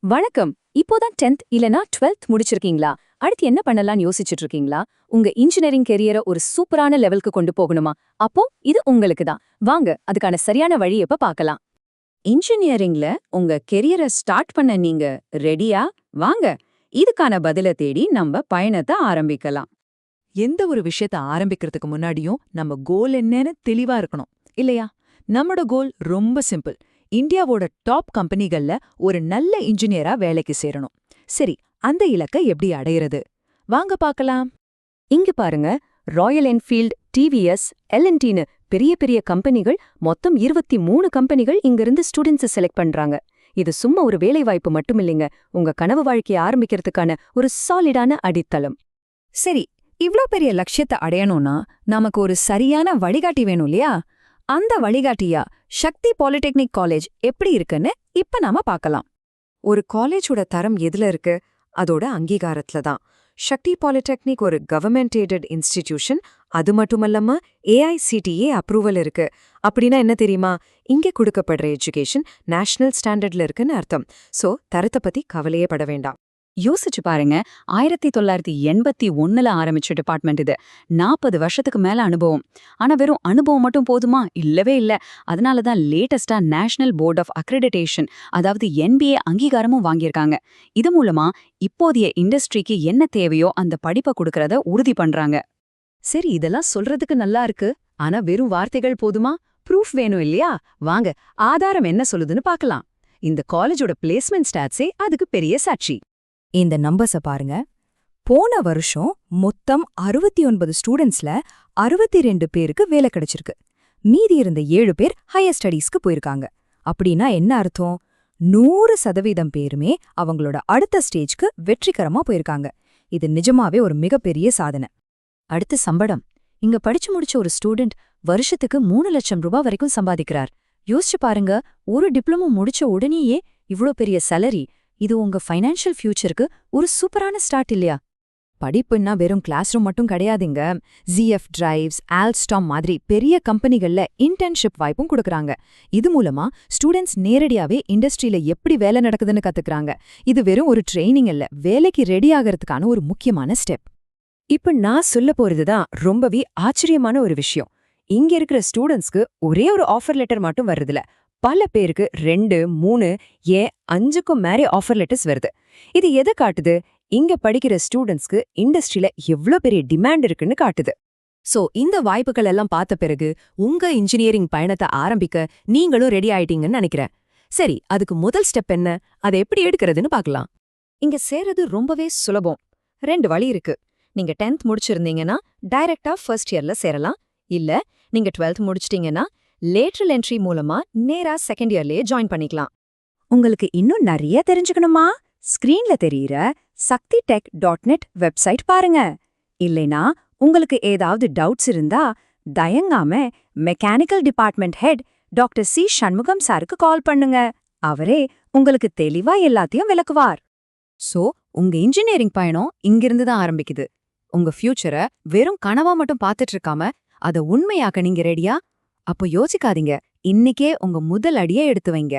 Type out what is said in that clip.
வணக்கம். இப்போதான் 10th இல்லனா 12th முடிச்சிருக்கீங்களா? அடுத்து என்ன பண்ணலாம்னு யோசிச்சுட்டு இருக்கீங்களா? உங்க இன்ஜினியரிங் கெரியரை ஒரு சூப்பரான லெவலுக்கு கொண்டு போகணுமா? அப்போ இது உங்களுக்கு தான். வாங்க, அதுக்கான சரியான வழி எப்ப பார்க்கலாம். இன்ஜினியரிங்ல உங்க கெரியரை ஸ்டார்ட் பண்ண நீங்க ரெடியா? வாங்க, இதுக்கான பதில தேடி நம்ம பயணத்தை ஆரம்பிக்கலாம். எந்த ஒரு விஷயத்த ஆரம்பிக்கிறதுக்கு முன்னாடியும் நம்ம கோல் என்னன்னு தெளிவா இருக்கணும் இல்லையா? நம்மோட கோல் ரொம்ப சிம்பிள். இந்தியாவோட டாப் கம்பெனிகள்ல ஒரு நல்ல இன்ஜினியரா வேலைக்கு சேரணும். சரி, அந்த இலக்கை எப்படி அடையிறது? வாங்க பார்க்கலாம். இங்க பாருங்க, ராயல் என்ஃபீல்ட், டிவிஎஸ், எல்என்டின்னு பெரிய பெரிய கம்பெனிகள், மொத்தம் 23 கம்பெனிகள் இங்கிருந்து ஸ்டூடெண்ட்ஸை செலக்ட் பண்றாங்க. இது சும்மா ஒரு வேலைவாய்ப்பு மட்டுமில்லைங்க, உங்க கனவு வாழ்க்கையை ஆரம்பிக்கிறதுக்கான ஒரு சாலிடான அடித்தளம். சரி, இவ்ளோ பெரிய லட்சியத்தை அடையணும்னா நமக்கு ஒரு சரியான வழிகாட்டி வேணும் இல்லையா? அந்த வழிகாட்டியா சக்தி பாலிடெக்னிக் காலேஜ் எப்படி இருக்குன்னு இப்ப நாம பார்க்கலாம். ஒரு காலேஜோட தரம் எதுல இருக்கு? அதோட அங்கீகாரத்துல தான். சக்தி பாலிடெக்னிக் ஒரு கவர்மெண்ட் எய்டட் இன்ஸ்டிடியூஷன். அது மட்டுமல்லாம ஏஐசிடிஏ அப்ரூவல் இருக்கு. அப்படின்னா என்ன தெரியுமா? இங்க கொடுக்கப்படுற எஜுகேஷன் நேஷனல் ஸ்டாண்டர்ட்ல இருக்குன்னு அர்த்தம். சோ தரத்தை பத்தி கவலையே பட வேண்டாம். யோசிச்சு பாருங்க, 1981ல ஆரம்பிச்ச டிபார்ட்மெண்ட் இது. 40 வருஷத்துக்கு மேல அனுபவம். ஆனா வெறும் அனுபவம் மட்டும் போதுமா? இல்லவே இல்ல. அதனாலதான் லேட்டஸ்டா நேஷனல் போர்ட் ஆஃப் அக்ரெடிடேஷன், அதாவது என்பிஏ அங்கீகாரமும் வாங்கியிருக்காங்க. இது மூலமா இப்போதைய இண்டஸ்ட்ரிக்கு என்ன தேவையோ அந்த படிப்பை கொடுக்கறத உறுதி பண்றாங்க. சரி, இதெல்லாம் சொல்றதுக்கு நல்லா இருக்கு. ஆனா வெறும் வார்த்தைகள் போதுமா? ப்ரூஃப் வேணும் இல்லையா? வாங்க, ஆதாரம் என்ன சொல்லுதுன்னு பார்க்கலாம். இந்த காலேஜோட பிளேஸ்மெண்ட் ஸ்டாட்ஸே அதுக்கு பெரிய சாட்சி. இந்த நம்பர்ஸ பாருங்க. போன வருஷம் மொத்தம் 69 ஸ்டூடெண்ட்ஸ்ல 62 பேருக்கு வேலை கிடைச்சிருக்கு. மீதி இருந்த 7 பேர் ஹையர் ஸ்டடீஸ்க்கு போயிருக்காங்க. அப்படின்னா என்ன அர்த்தம்? 100% பேருமே அவங்களோட அடுத்த ஸ்டேஜ்க்கு வெற்றிகரமா போயிருக்காங்க. இது நிஜமாவே ஒரு மிகப்பெரிய சாதனை. அடுத்து சம்பளம். இங்க படிச்சு முடிச்ச ஒரு ஸ்டூடெண்ட் வருஷத்துக்கு 3 லட்சம் ரூபாய் வரைக்கும் சம்பாதிக்கிறார். யோசிச்சு பாருங்க, ஒரு டிப்ளமோ முடிச்ச உடனேயே இவ்ளோ பெரிய சேலரி. இது உங்க ஃபைனான்ஷியல் ஃபியூச்சருக்கு ஒரு சூப்பரான ஸ்டார்ட் இல்லையா? படிப்புன்னா வெறும் கிளாஸ் ரூம் மட்டும் கிடையாதுங்க. ZF டிரைவ்ஸ், ஆல்ஸ்டாம் மாதிரி பெரிய கம்பெனிகள்ல இன்டர்ன்ஷிப் வாய்ப்பும் கொடுக்கறாங்க. இது மூலமா ஸ்டூடெண்ட்ஸ் நேரடியாவே இண்டஸ்ட்ரியில எப்படி வேலை நடக்குதுன்னு கத்துக்கறாங்க. இது வெறும் ஒரு ட்ரெய்னிங் இல்ல, வேலைக்கு ரெடி ஆகிறதுக்கான ஒரு முக்கியமான ஸ்டெப். இப்ப நான் சொல்ல போறதுதான் ரொம்பவே ஆச்சரியமான ஒரு விஷயம். இங்க இருக்கிற ஸ்டூடெண்ட்ஸ்க்கு ஒரே ஒரு ஆஃபர் லெட்டர் மட்டும் வருதுல, பல பேருக்கு 2, 3, ஏன் 5க்கும் மேலே ஆஃபர் லெட்டர்ஸ் வருது. இது எதை காட்டுது? இங்க படிக்கிற ஸ்டூடெண்ட்ஸ்க்கு இண்டஸ்ட்ரியில எவ்ளோ பெரிய டிமாண்ட் இருக்குன்னு காட்டுது. சோ இந்த வாய்ப்புகள் எல்லாம் பார்த்த பிறகு உங்க இன்ஜினியரிங் பயணத்தை ஆரம்பிக்க நீங்களும் ரெடி ஆயிட்டீங்கன்னு நினைக்கிறேன். சரி, அதுக்கு முதல் ஸ்டெப் என்ன? அதை எப்படி எடுக்கிறதுன்னு பார்க்கலாம். இங்க சேரது ரொம்பவே சுலபம். 2 வழி இருக்கு. நீங்க 10th முடிச்சிருந்தீங்கன்னா டைரக்டா ஃபர்ஸ்ட் இயர்ல சேரலாம். இல்ல நீங்க 12th முடிச்சிட்டீங்கன்னா லேட்ரல் என்ட்ரி மூலமா நேரா செகண்ட் இயர்லயே ஜாயின் பண்ணிக்கலாம். உங்களுக்கு இன்னும் நிறைய தெரிஞ்சுக்கணுமா? ஸ்கிரீன்ல தெரியுற sakti-tech.net வெப்சைட் பாருங்க. இல்லைனா உங்களுக்கு ஏதாவது டவுட்ஸ் இருந்தா தயங்காம mechanical department head doctor C Shanmugam சாருக்கு கால் பண்ணுங்க. அவரே உங்களுக்கு தெளிவா எல்லாத்தையும் விளக்குவார். சோ உங்க இன்ஜினியரிங் பயணம் இங்கிருந்து தான் ஆரம்பிக்குது. உங்க ஃபியூச்சரை வெறும் கனவா மட்டும் பார்த்துட்டு இருக்காம அதை உண்மையாக்க நீங்க ரெடியா? அப்போ யோசிக்காதீங்க, இன்னைக்கே உங்க முதல் அடியை எடுத்து வைங்க.